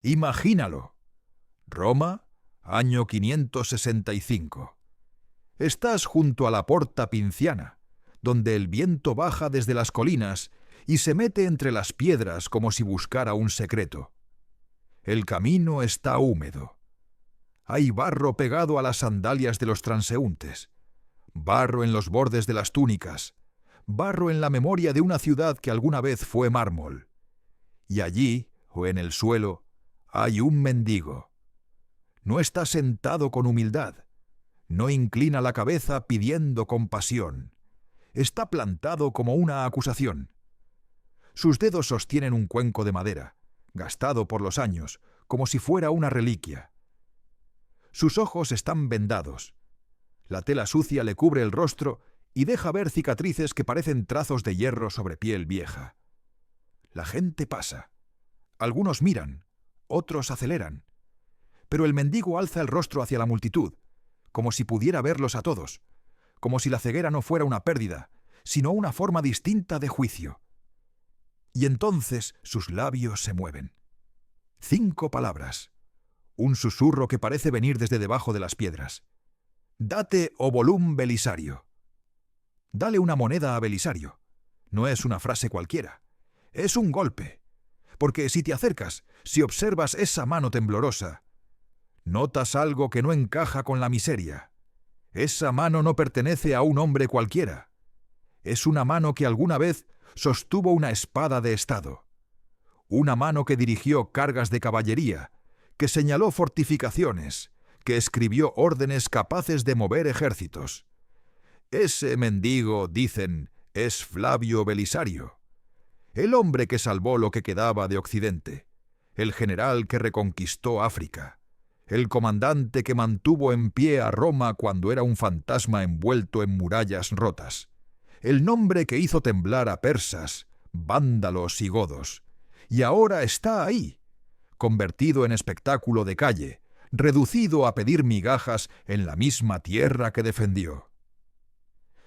Imagínalo. Roma, año 565. Estás junto a la Porta Pinciana, donde el viento baja desde las colinas y se mete entre las piedras como si buscara un secreto. El camino está húmedo. Hay barro pegado a las sandalias de los transeúntes, barro en los bordes de las túnicas, barro en la memoria de una ciudad que alguna vez fue mármol. Y allí, o en el suelo, hay un mendigo. No está sentado con humildad, no inclina la cabeza pidiendo compasión. Está plantado como una acusación. Sus dedos sostienen un cuenco de madera, gastado por los años, como si fuera una reliquia. Sus ojos están vendados. La tela sucia le cubre el rostro y deja ver cicatrices que parecen trazos de hierro sobre piel vieja. La gente pasa. Algunos miran, otros aceleran. Pero el mendigo alza el rostro hacia la multitud, como si pudiera verlos a todos, como si la ceguera no fuera una pérdida, sino una forma distinta de juicio. Y entonces sus labios se mueven. 5 palabras. Un susurro que parece venir desde debajo de las piedras. Date o volum Belisario. Dale una moneda a Belisario. No es una frase cualquiera. Es un golpe. Porque si te acercas, si observas esa mano temblorosa, notas algo que no encaja con la miseria. Esa mano no pertenece a un hombre cualquiera. Es una mano que alguna vez sostuvo una espada de estado. Una mano que dirigió cargas de caballería, que señaló fortificaciones, que escribió órdenes capaces de mover ejércitos. Ese mendigo, dicen, es Flavio Belisario, el hombre que salvó lo que quedaba de Occidente, el general que reconquistó África, el comandante que mantuvo en pie a Roma cuando era un fantasma envuelto en murallas rotas, el nombre que hizo temblar a persas, vándalos y godos, y ahora está ahí, convertido en espectáculo de calle, reducido a pedir migajas en la misma tierra que defendió.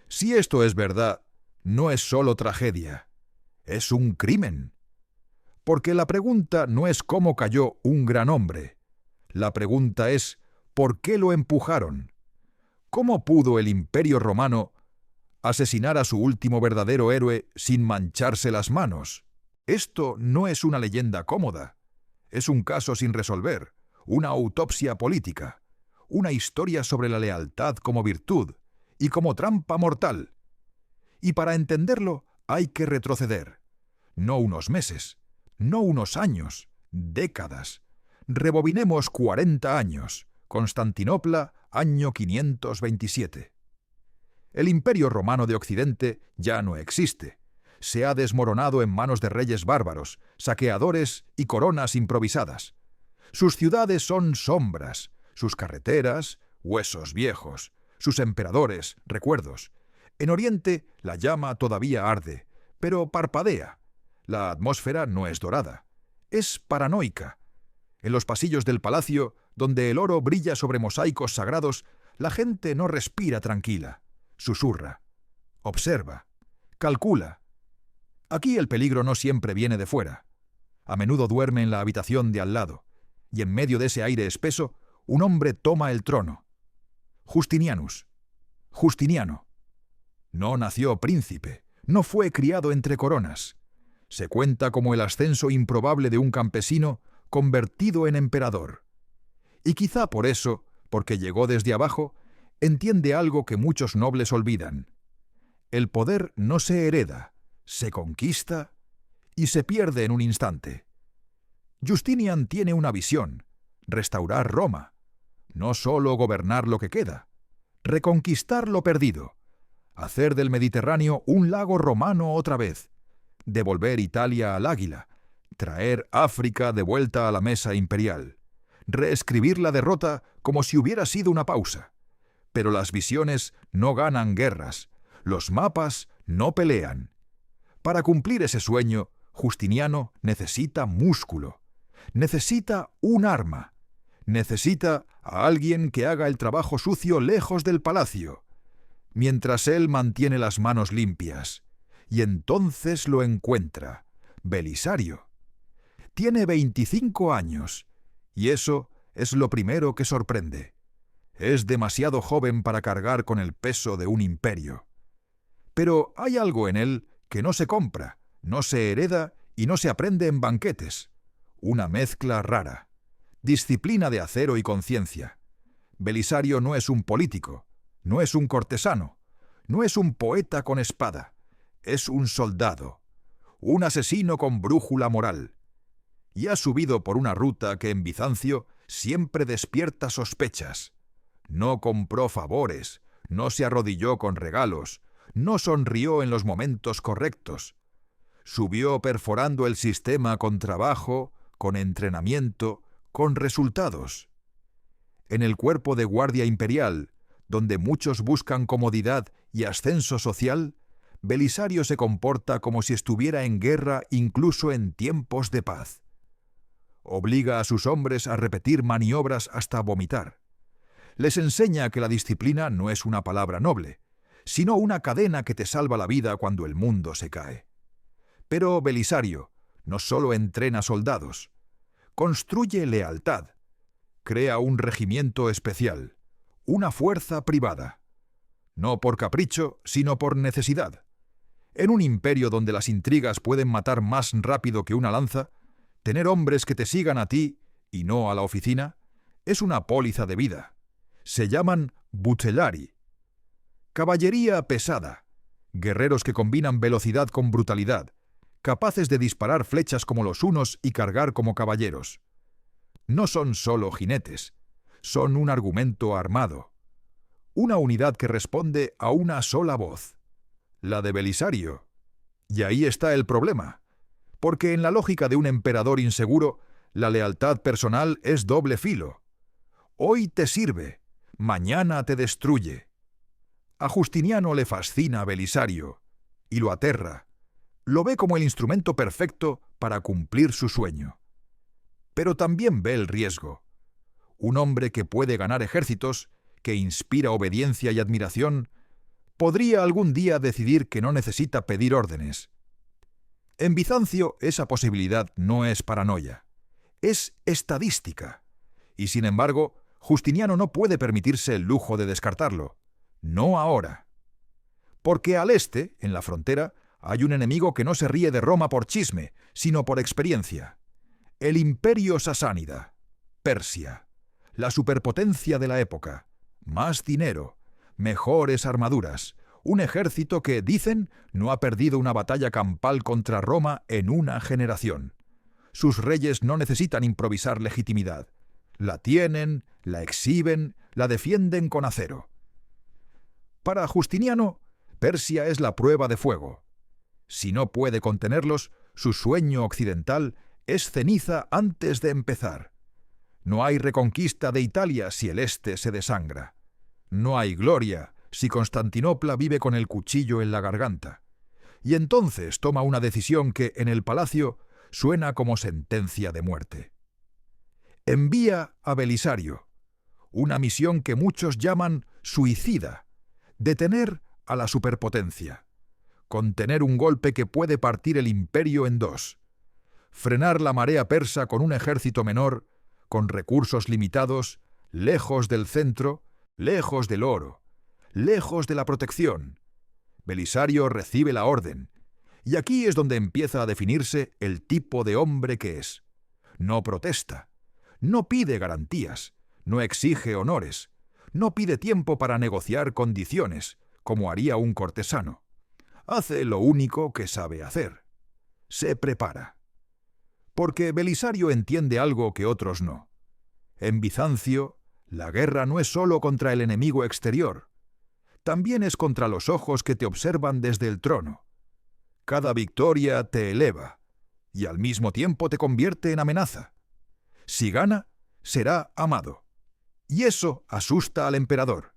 Si esto es verdad, no es solo tragedia, es un crimen. Porque la pregunta no es cómo cayó un gran hombre. La pregunta es ¿por qué lo empujaron? ¿Cómo pudo el Imperio Romano asesinar a su último verdadero héroe sin mancharse las manos? Esto no es una leyenda cómoda. Es un caso sin resolver, una autopsia política, una historia sobre la lealtad como virtud y como trampa mortal. Y para entenderlo hay que retroceder. No unos meses, no unos años, décadas. Rebobinemos 40 años. Constantinopla, año 527. El Imperio Romano de Occidente ya no existe. Se ha desmoronado en manos de reyes bárbaros, saqueadores y coronas improvisadas. Sus ciudades son sombras, sus carreteras, huesos viejos, sus emperadores, recuerdos. En Oriente la llama todavía arde, pero parpadea. La atmósfera no es dorada, es paranoica. En los pasillos del palacio, donde el oro brilla sobre mosaicos sagrados, la gente no respira tranquila, susurra, observa, calcula. Aquí el peligro no siempre viene de fuera. A menudo duerme en la habitación de al lado, y en medio de ese aire espeso, un hombre toma el trono. Justinianus. Justiniano. No nació príncipe, no fue criado entre coronas. Se cuenta como el ascenso improbable de un campesino convertido en emperador. Y quizá por eso, porque llegó desde abajo, entiende algo que muchos nobles olvidan. El poder no se hereda, se conquista y se pierde en un instante. Justinian tiene una visión: restaurar Roma, no solo gobernar lo que queda, reconquistar lo perdido, hacer del Mediterráneo un lago romano otra vez, devolver Italia al águila, traer África de vuelta a la mesa imperial, reescribir la derrota como si hubiera sido una pausa. Pero las visiones no ganan guerras, los mapas no pelean. Para cumplir ese sueño, Justiniano necesita músculo, necesita un arma, necesita a alguien que haga el trabajo sucio lejos del palacio, mientras él mantiene las manos limpias. Y entonces lo encuentra, Belisario. Tiene 25 años, y eso es lo primero que sorprende. Es demasiado joven para cargar con el peso de un imperio. Pero hay algo en él que no se compra, no se hereda y no se aprende en banquetes. Una mezcla rara. Disciplina de acero y conciencia. Belisario no es un político, no es un cortesano, no es un poeta con espada, es un soldado, un asesino con brújula moral. Y ha subido por una ruta que en Bizancio siempre despierta sospechas. No compró favores, no se arrodilló con regalos, no sonrió en los momentos correctos. Subió perforando el sistema con trabajo, con entrenamiento, con resultados. En el cuerpo de guardia imperial, donde muchos buscan comodidad y ascenso social, Belisario se comporta como si estuviera en guerra incluso en tiempos de paz. Obliga a sus hombres a repetir maniobras hasta vomitar. Les enseña que la disciplina no es una palabra noble, sino una cadena que te salva la vida cuando el mundo se cae. Pero Belisario no solo entrena soldados, construye lealtad, crea un regimiento especial, una fuerza privada. No por capricho, sino por necesidad. En un imperio donde las intrigas pueden matar más rápido que una lanza, tener hombres que te sigan a ti y no a la oficina es una póliza de vida. Se llaman butellari. Caballería pesada, guerreros que combinan velocidad con brutalidad, capaces de disparar flechas como los hunos y cargar como caballeros. No son solo jinetes, son un argumento armado. Una unidad que responde a una sola voz, la de Belisario. Y ahí está el problema, porque en la lógica de un emperador inseguro, la lealtad personal es doble filo. Hoy te sirve, mañana te destruye. A Justiniano le fascina Belisario, y lo aterra. Lo ve como el instrumento perfecto para cumplir su sueño. Pero también ve el riesgo. Un hombre que puede ganar ejércitos, que inspira obediencia y admiración, podría algún día decidir que no necesita pedir órdenes. En Bizancio esa posibilidad no es paranoia, es estadística. Y sin embargo, Justiniano no puede permitirse el lujo de descartarlo. No ahora. Porque al este, en la frontera, hay un enemigo que no se ríe de Roma por chisme, sino por experiencia. El imperio sasánida, Persia, la superpotencia de la época, más dinero, mejores armaduras, un ejército que, dicen, no ha perdido una batalla campal contra Roma en una generación. Sus reyes no necesitan improvisar legitimidad. La tienen, la exhiben, la defienden con acero. Para Justiniano, Persia es la prueba de fuego. Si no puede contenerlos, su sueño occidental es ceniza antes de empezar. No hay reconquista de Italia si el este se desangra. No hay gloria si Constantinopla vive con el cuchillo en la garganta. Y entonces toma una decisión que en el palacio suena como sentencia de muerte. Envía a Belisario, una misión que muchos llaman suicida, detener a la superpotencia, contener un golpe que puede partir el imperio en dos, frenar la marea persa con un ejército menor, con recursos limitados, lejos del centro, lejos del oro, lejos de la protección. Belisario recibe la orden, y aquí es donde empieza a definirse el tipo de hombre que es. No protesta, no pide garantías, no exige honores, no pide tiempo para negociar condiciones, como haría un cortesano. Hace lo único que sabe hacer. Se prepara. Porque Belisario entiende algo que otros no. En Bizancio, la guerra no es solo contra el enemigo exterior, también es contra los ojos que te observan desde el trono. Cada victoria te eleva, y al mismo tiempo te convierte en amenaza. Si gana, será amado. Y eso asusta al emperador.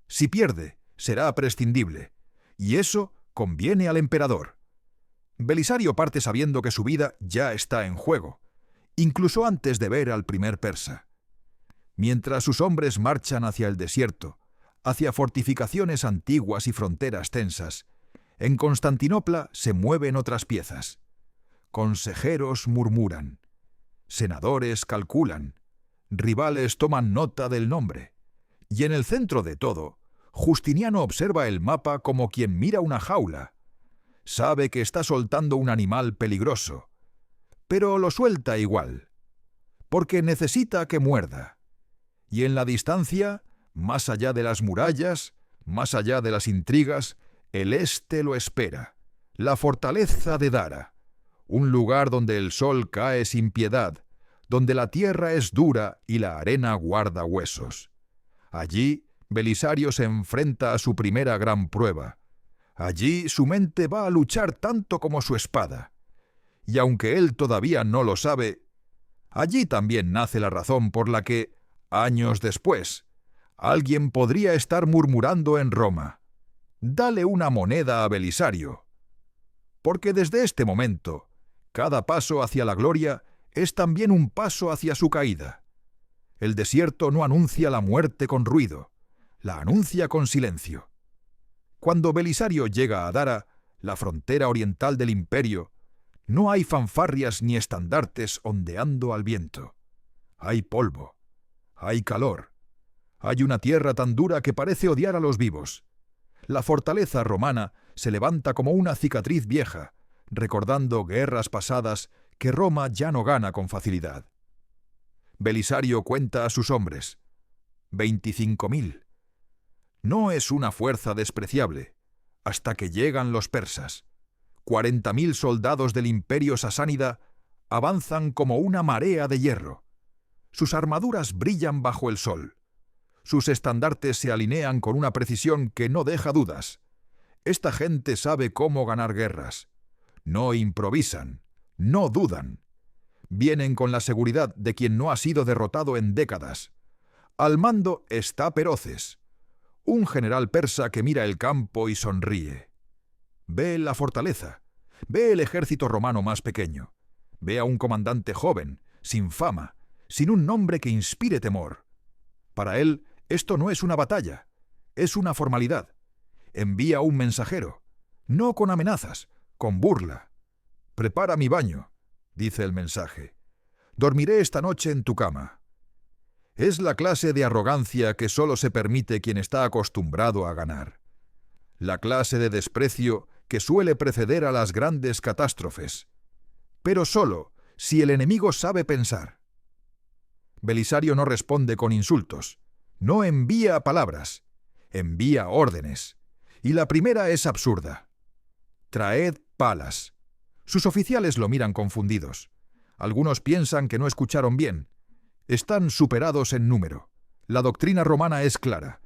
Si pierde, será prescindible. Y eso conviene al emperador. Belisario parte sabiendo que su vida ya está en juego, incluso antes de ver al primer persa. Mientras sus hombres marchan hacia el desierto, hacia fortificaciones antiguas y fronteras tensas, en Constantinopla se mueven otras piezas. Consejeros murmuran. senadores calculan, rivales toman nota del nombre. Y en el centro de todo, Justiniano observa el mapa como quien mira una jaula. Sabe que está soltando un animal peligroso, pero lo suelta igual, porque necesita que muerda. Y en la distancia, más allá de las murallas, más allá de las intrigas, el este lo espera, la fortaleza de Dara, un lugar donde el sol cae sin piedad, donde la tierra es dura y la arena guarda huesos. Allí, Belisario se enfrenta a su primera gran prueba. Allí su mente va a luchar tanto como su espada. Y aunque él todavía no lo sabe, allí también nace la razón por la que, años después, alguien podría estar murmurando en Roma: «Dale una moneda a Belisario». Porque desde este momento, cada paso hacia la gloria es también un paso hacia su caída. El desierto no anuncia la muerte con ruido, la anuncia con silencio. Cuando Belisario llega a Dara, la frontera oriental del imperio, no hay fanfarrias ni estandartes ondeando al viento. Hay polvo, hay calor, hay una tierra tan dura que parece odiar a los vivos. La fortaleza romana se levanta como una cicatriz vieja, recordando guerras pasadas que Roma ya no gana con facilidad. Belisario cuenta a sus hombres: 25.000. No es una fuerza despreciable, hasta que llegan los persas. 40.000 soldados del imperio sasánida avanzan como una marea de hierro. Sus armaduras brillan bajo el sol. Sus estandartes se alinean con una precisión que no deja dudas. Esta gente sabe cómo ganar guerras. No improvisan, no dudan. Vienen con la seguridad de quien no ha sido derrotado en décadas. Al mando está Peroces, un general persa que mira el campo y sonríe. Ve la fortaleza, ve el ejército romano más pequeño, ve a un comandante joven, sin fama, sin un nombre que inspire temor. Para él, esto no es una batalla, es una formalidad. Envía un mensajero, no con amenazas, con burla. «Prepara mi baño», dice el mensaje. «Dormiré esta noche en tu cama». Es la clase de arrogancia que solo se permite quien está acostumbrado a ganar. La clase de desprecio que suele preceder a las grandes catástrofes. Pero solo si el enemigo sabe pensar. Belisario no responde con insultos, no envía palabras, envía órdenes. Y la primera es absurda: «Traed palas». Sus oficiales lo miran confundidos. Algunos piensan que no escucharon bien. Están superados en número. La doctrina romana es clara.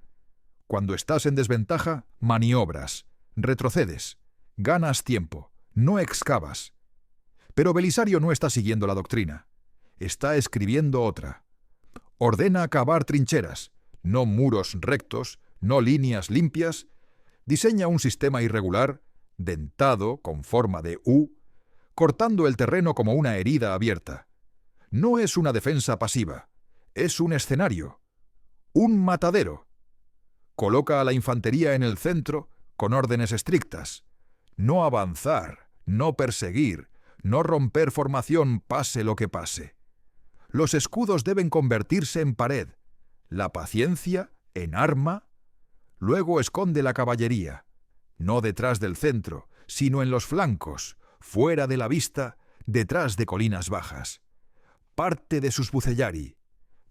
Cuando estás en desventaja, maniobras, retrocedes, ganas tiempo, no excavas. Pero Belisario no está siguiendo la doctrina. Está escribiendo otra. Ordena cavar trincheras, no muros rectos, no líneas limpias. Diseña un sistema irregular, dentado, con forma de U, cortando el terreno como una herida abierta. No es una defensa pasiva, es un escenario, un matadero. Coloca a la infantería en el centro con órdenes estrictas. No avanzar, no perseguir, no romper formación pase lo que pase. Los escudos deben convertirse en pared, la paciencia en arma. Luego esconde la caballería, no detrás del centro, sino en los flancos, fuera de la vista, detrás de colinas bajas. Parte de sus bucellari,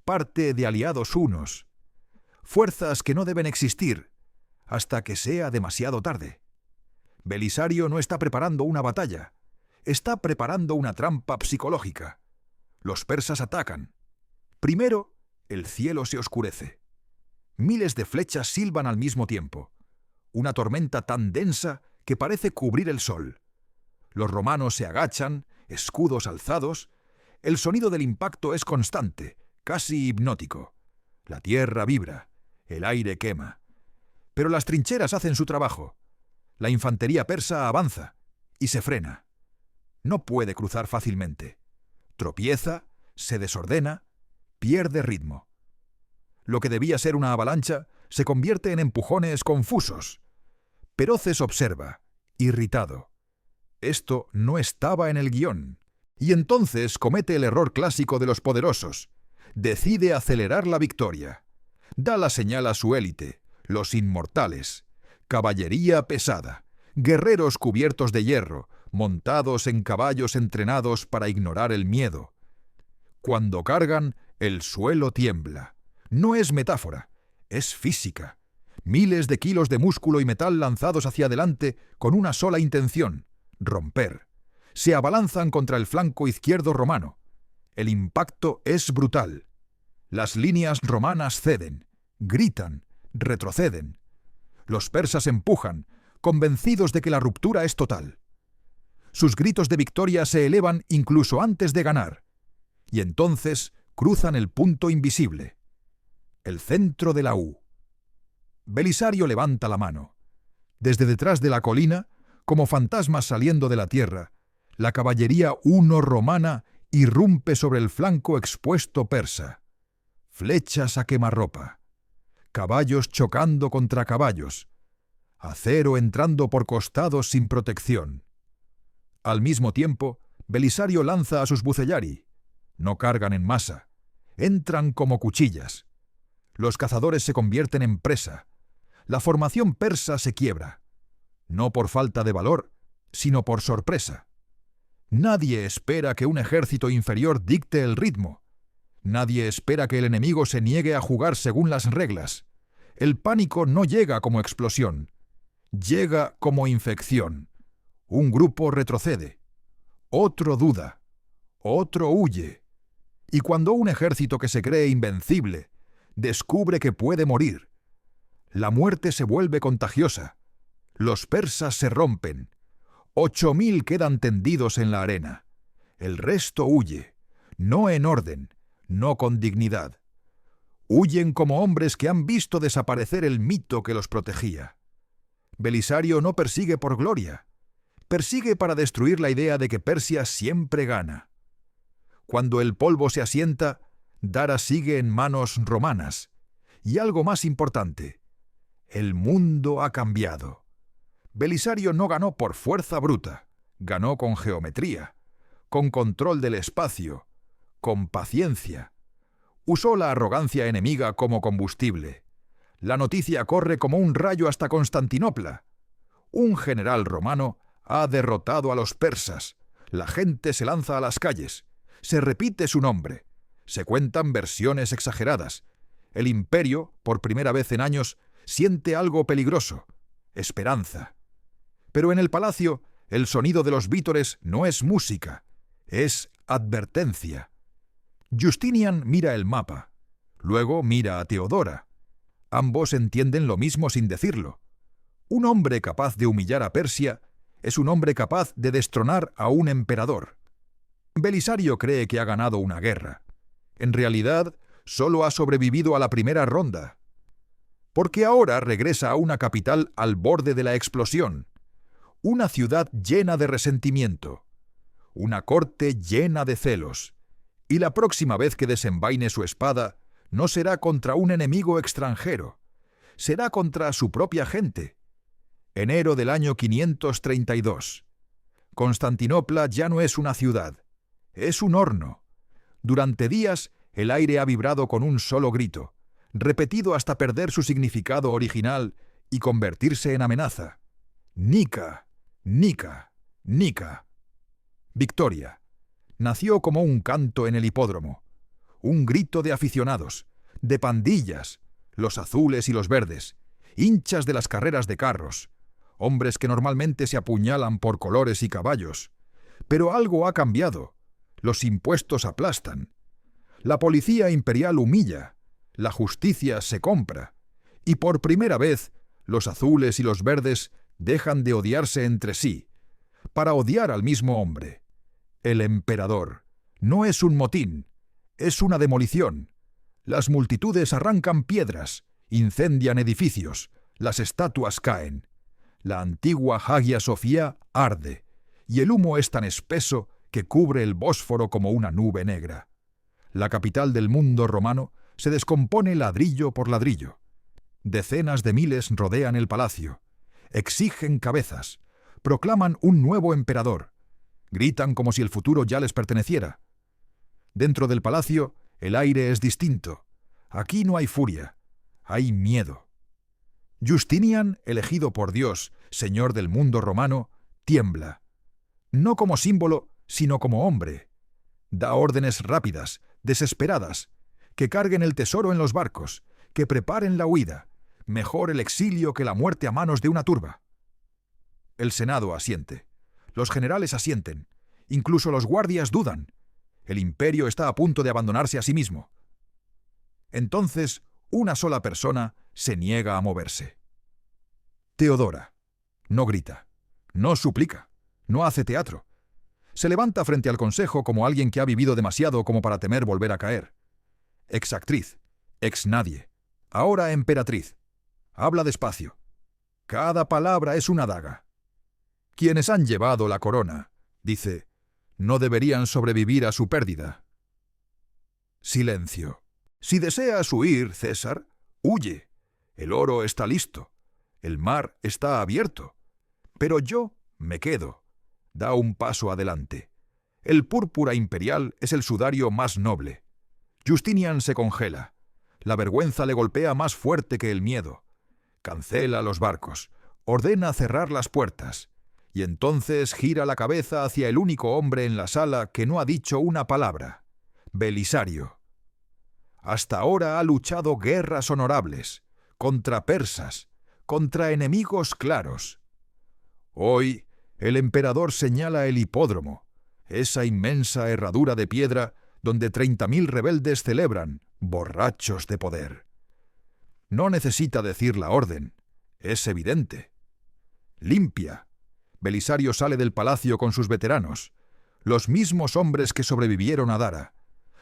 parte de aliados hunos, fuerzas que no deben existir hasta que sea demasiado tarde. Belisario no está preparando una batalla, está preparando una trampa psicológica. Los persas atacan. Primero, el cielo se oscurece. Miles de flechas silban al mismo tiempo. Una tormenta tan densa que parece cubrir el sol. Los romanos se agachan, escudos alzados. El sonido del impacto es constante, casi hipnótico. La tierra vibra, el aire quema. Pero las trincheras hacen su trabajo. La infantería persa avanza y se frena. No puede cruzar fácilmente. Tropieza, se desordena, pierde ritmo. Lo que debía ser una avalancha se convierte en empujones confusos. Peroces observa, irritado. Esto no estaba en el guión. Y entonces comete el error clásico de los poderosos. Decide acelerar la victoria. Da la señal a su élite, los inmortales. Caballería pesada, guerreros cubiertos de hierro, montados en caballos entrenados para ignorar el miedo. Cuando cargan, el suelo tiembla. No es metáfora, es física. Miles de kilos de músculo y metal lanzados hacia adelante con una sola intención: romper. Se abalanzan contra el flanco izquierdo romano. El impacto es brutal. Las líneas romanas ceden, gritan, retroceden. Los persas empujan, convencidos de que la ruptura es total. Sus gritos de victoria se elevan incluso antes de ganar. Y entonces cruzan el punto invisible, el centro de la U. Belisario levanta la mano. Desde detrás de la colina, como fantasmas saliendo de la tierra, la caballería huno romana irrumpe sobre el flanco expuesto persa. Flechas a quemarropa, caballos chocando contra caballos, acero entrando por costados sin protección. Al mismo tiempo, Belisario lanza a sus bucellari. No cargan en masa, entran como cuchillas. Los cazadores se convierten en presa. La formación persa se quiebra, no por falta de valor, sino por sorpresa. Nadie espera que un ejército inferior dicte el ritmo. Nadie espera que el enemigo se niegue a jugar según las reglas. El pánico no llega como explosión, llega como infección. Un grupo retrocede, otro duda, otro huye. Y cuando un ejército que se cree invencible descubre que puede morir, la muerte se vuelve contagiosa. Los persas se rompen. 8.000 quedan tendidos en la arena. El resto huye, no en orden, no con dignidad. Huyen como hombres que han visto desaparecer el mito que los protegía. Belisario no persigue por gloria, persigue para destruir la idea de que Persia siempre gana. Cuando el polvo se asienta, Dara sigue en manos romanas. Y algo más importante, el mundo ha cambiado. Belisario no ganó por fuerza bruta, ganó con geometría, con control del espacio, con paciencia. Usó la arrogancia enemiga como combustible. La noticia corre como un rayo hasta Constantinopla. Un general romano ha derrotado a los persas. La gente se lanza a las calles. Se repite su nombre. Se cuentan versiones exageradas. El imperio, por primera vez en años, siente algo peligroso: esperanza. Pero en el palacio, el sonido de los vítores no es música, es advertencia. Justinian mira el mapa, luego mira a Teodora. Ambos entienden lo mismo sin decirlo. Un hombre capaz de humillar a Persia es un hombre capaz de destronar a un emperador. Belisario cree que ha ganado una guerra. En realidad, solo ha sobrevivido a la primera ronda. Porque ahora regresa a una capital al borde de la explosión. Una ciudad llena de resentimiento. Una corte llena de celos. Y la próxima vez que desenvaine su espada, no será contra un enemigo extranjero. Será contra su propia gente. Enero del año 532. Constantinopla ya no es una ciudad. Es un horno. Durante días, el aire ha vibrado con un solo grito, repetido hasta perder su significado original y convertirse en amenaza. Nica, Nica, Nica. Victoria. Nació como un canto en el hipódromo. Un grito de aficionados, de pandillas, los azules y los verdes, hinchas de las carreras de carros, hombres que normalmente se apuñalan por colores y caballos. Pero algo ha cambiado. Los impuestos aplastan. La policía imperial humilla. La justicia se compra. Y por primera vez, los azules y los verdes dejan de odiarse entre sí, para odiar al mismo hombre. El emperador. No es un motín, es una demolición. Las multitudes arrancan piedras, incendian edificios, las estatuas caen. La antigua Hagia Sofía arde, y el humo es tan espeso que cubre el Bósforo como una nube negra. La capital del mundo romano se descompone ladrillo por ladrillo. Decenas de miles rodean el palacio, exigen cabezas, proclaman un nuevo emperador. Gritan como si el futuro ya les perteneciera. Dentro del palacio, el aire es distinto. Aquí no hay furia, hay miedo. Justinian, elegido por Dios, señor del mundo romano, tiembla. No como símbolo, sino como hombre. Da órdenes rápidas, desesperadas, que carguen el tesoro en los barcos, que preparen la huida, mejor el exilio que la muerte a manos de una turba. El Senado asiente. Los generales asienten. Incluso los guardias dudan. El imperio está a punto de abandonarse a sí mismo. Entonces, una sola persona se niega a moverse. Teodora. No grita. No suplica. No hace teatro. Se levanta frente al consejo como alguien que ha vivido demasiado como para temer volver a caer. Exactriz. Ex nadie. Ahora emperatriz. Habla despacio. Cada palabra es una daga. Quienes han llevado la corona, dice, no deberían sobrevivir a su pérdida. Silencio. Si deseas huir, César, huye. El oro está listo. El mar está abierto. Pero yo me quedo. Da un paso adelante. El púrpura imperial es el sudario más noble. Justinian se congela. La vergüenza le golpea más fuerte que el miedo. Cancela los barcos. Ordena cerrar las puertas. Y entonces gira la cabeza hacia el único hombre en la sala que no ha dicho una palabra. Belisario. Hasta ahora ha luchado guerras honorables, contra persas, contra enemigos claros. Hoy el emperador señala el hipódromo, esa inmensa herradura de piedra donde 30.000 rebeldes celebran, borrachos de poder. No necesita decir la orden, es evidente. Limpia. Belisario sale del palacio con sus veteranos, los mismos hombres que sobrevivieron a Dara,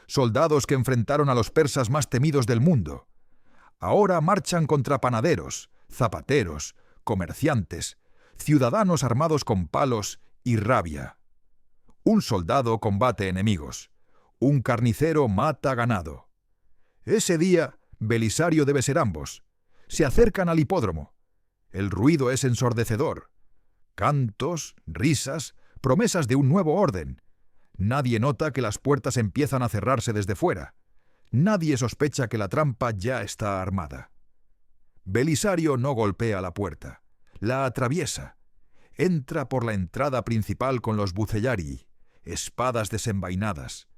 soldados que enfrentaron a los persas más temidos del mundo. Ahora marchan contra panaderos, zapateros, comerciantes, ciudadanos armados con palos y rabia. Un soldado combate enemigos, un carnicero mata ganado. Ese día, Belisario debe ser ambos. Se acercan al hipódromo. El ruido es ensordecedor. Cantos, risas, promesas de un nuevo orden. Nadie nota que las puertas empiezan a cerrarse desde fuera. Nadie sospecha que la trampa ya está armada. Belisario no golpea la puerta, la atraviesa. Entra por la entrada principal con los bucellarii, espadas desenvainadas.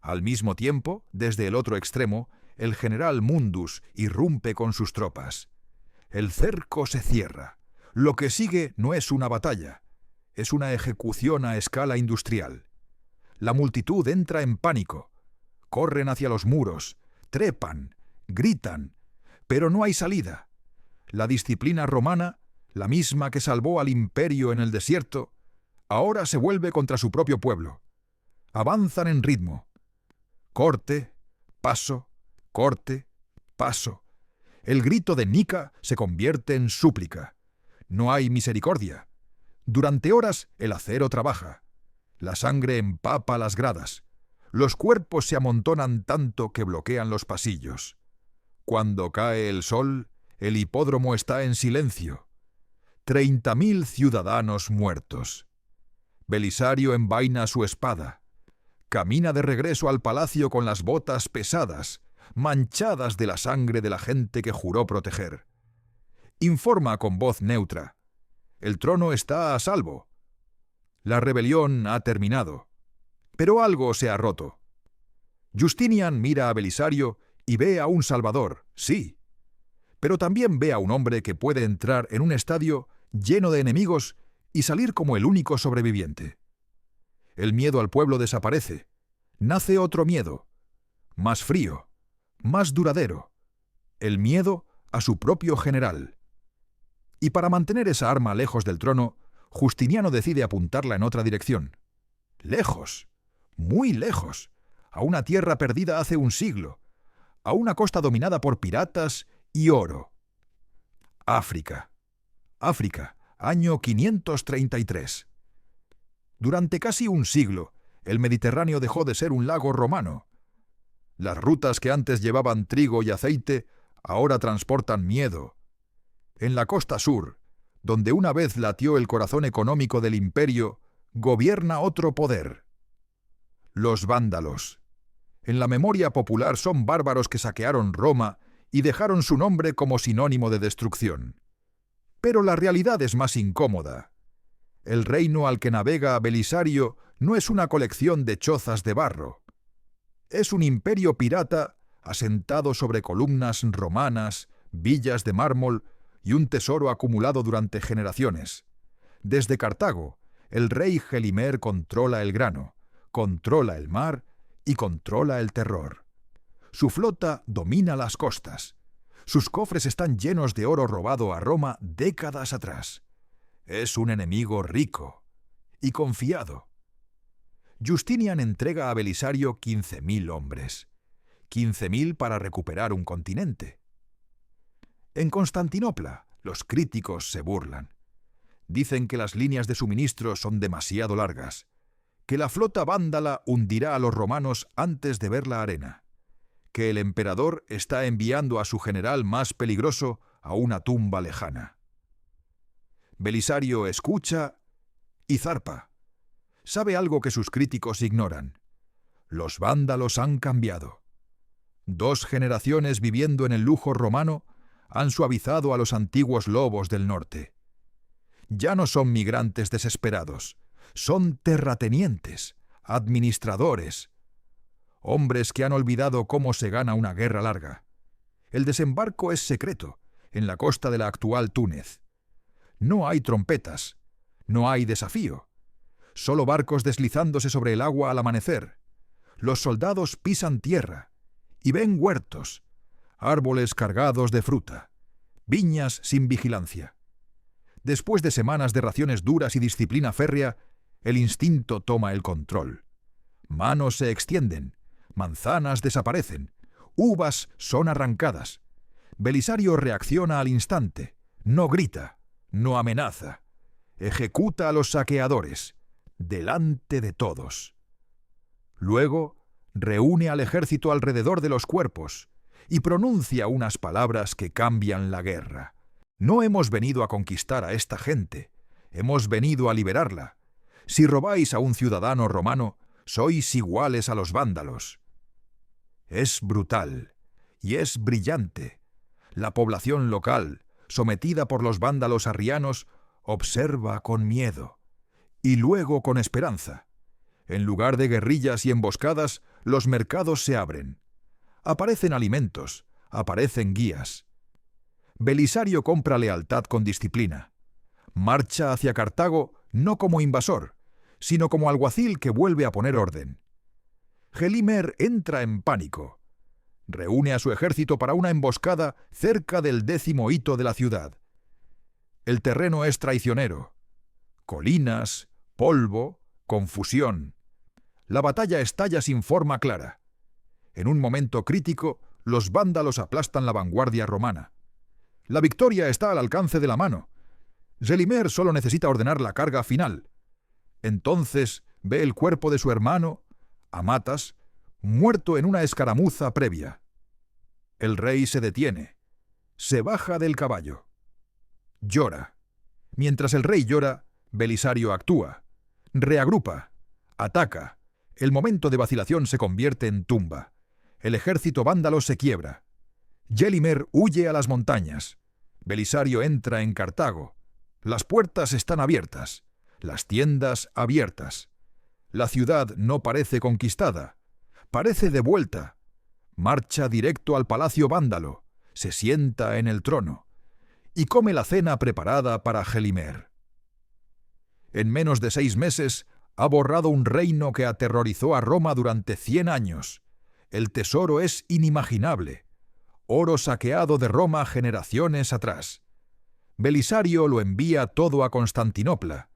Al mismo tiempo, desde el otro extremo, el general Mundus irrumpe con sus tropas. El cerco se cierra. Lo que sigue no es una batalla, es una ejecución a escala industrial. La multitud entra en pánico. Corren hacia los muros, trepan, gritan, pero no hay salida. La disciplina romana, la misma que salvó al imperio en el desierto, ahora se vuelve contra su propio pueblo. Avanzan en ritmo. Corte, paso, corte, paso. El grito de Nica se convierte en súplica. No hay misericordia. Durante horas el acero trabaja. La sangre empapa las gradas. Los cuerpos se amontonan tanto que bloquean los pasillos. Cuando cae el sol, el hipódromo está en silencio. 30.000 ciudadanos muertos. Belisario envaina su espada. Camina de regreso al palacio con las botas pesadas, manchadas de la sangre de la gente que juró proteger. Informa con voz neutra. El trono está a salvo. La rebelión ha terminado. Pero algo se ha roto. Justinian mira a Belisario y ve a un salvador, sí. Pero también ve a un hombre que puede entrar en un estadio lleno de enemigos y salir como el único sobreviviente. El miedo al pueblo desaparece. Nace otro miedo, más frío, más duradero. El miedo a su propio general. Y para mantener esa arma lejos del trono, Justiniano decide apuntarla en otra dirección. Lejos, muy lejos, a una tierra perdida hace un siglo, a una costa dominada por piratas y oro. África. África, año 533. Durante casi un siglo, el Mediterráneo dejó de ser un lago romano. Las rutas que antes llevaban trigo y aceite ahora transportan miedo. En la costa sur, donde una vez latió el corazón económico del imperio, gobierna otro poder. Los vándalos. En la memoria popular son bárbaros que saquearon Roma y dejaron su nombre como sinónimo de destrucción. Pero la realidad es más incómoda. El reino al que navega Belisario no es una colección de chozas de barro. Es un imperio pirata asentado sobre columnas romanas, villas de mármol y un tesoro acumulado durante generaciones. Desde Cartago, el rey Gelimer controla el grano, controla el mar y controla el terror. Su flota domina las costas. Sus cofres están llenos de oro robado a Roma décadas atrás. Es un enemigo rico y confiado. Justinian entrega a Belisario 15.000 hombres. 15.000 para recuperar un continente. En Constantinopla, los críticos se burlan. Dicen que las líneas de suministro son demasiado largas, que la flota vándala hundirá a los romanos antes de ver la arena, que el emperador está enviando a su general más peligroso a una tumba lejana. Belisario escucha y zarpa. Sabe algo que sus críticos ignoran. Los vándalos han cambiado. 2 generaciones viviendo en el lujo romano han suavizado a los antiguos lobos del norte. Ya no son migrantes desesperados, son terratenientes, administradores, hombres que han olvidado cómo se gana una guerra larga. El desembarco es secreto, en la costa de la actual Túnez. No hay trompetas, no hay desafío, solo barcos deslizándose sobre el agua al amanecer. Los soldados pisan tierra y ven huertos, árboles cargados de fruta, viñas sin vigilancia. Después de semanas de raciones duras y disciplina férrea, el instinto toma el control. Manos se extienden, manzanas desaparecen, uvas son arrancadas. Belisario reacciona al instante, no grita, no amenaza, ejecuta a los saqueadores, delante de todos. Luego, reúne al ejército alrededor de los cuerpos y pronuncia unas palabras que cambian la guerra. No hemos venido a conquistar a esta gente, hemos venido a liberarla. Si robáis a un ciudadano romano, sois iguales a los vándalos. Es brutal y es brillante. La población local, sometida por los vándalos arrianos, observa con miedo y luego con esperanza. En lugar de guerrillas y emboscadas, los mercados se abren. Aparecen alimentos, aparecen guías. Belisario compra lealtad con disciplina. Marcha hacia Cartago no como invasor, sino como alguacil que vuelve a poner orden. Gelimer entra en pánico. Reúne a su ejército para una emboscada cerca del 10º hito de la ciudad. El terreno es traicionero. Colinas, polvo, confusión. La batalla estalla sin forma clara. En un momento crítico, los vándalos aplastan la vanguardia romana. La victoria está al alcance de la mano. Gelimer solo necesita ordenar la carga final. Entonces ve el cuerpo de su hermano, Amatas, muerto en una escaramuza previa. El rey se detiene. Se baja del caballo. Llora. Mientras el rey llora, Belisario actúa. Reagrupa. Ataca. El momento de vacilación se convierte en tumba. El ejército vándalo se quiebra. Gelimer huye a las montañas. Belisario entra en Cartago. Las puertas están abiertas. Las tiendas abiertas. La ciudad no parece conquistada. Parece de vuelta. Marcha directo al palacio vándalo. Se sienta en el trono. Y come la cena preparada para Gelimer. En menos de 6 meses, ha borrado un reino que aterrorizó a Roma durante 100 años. El tesoro es inimaginable. Oro saqueado de Roma generaciones atrás. Belisario lo envía todo a Constantinopla.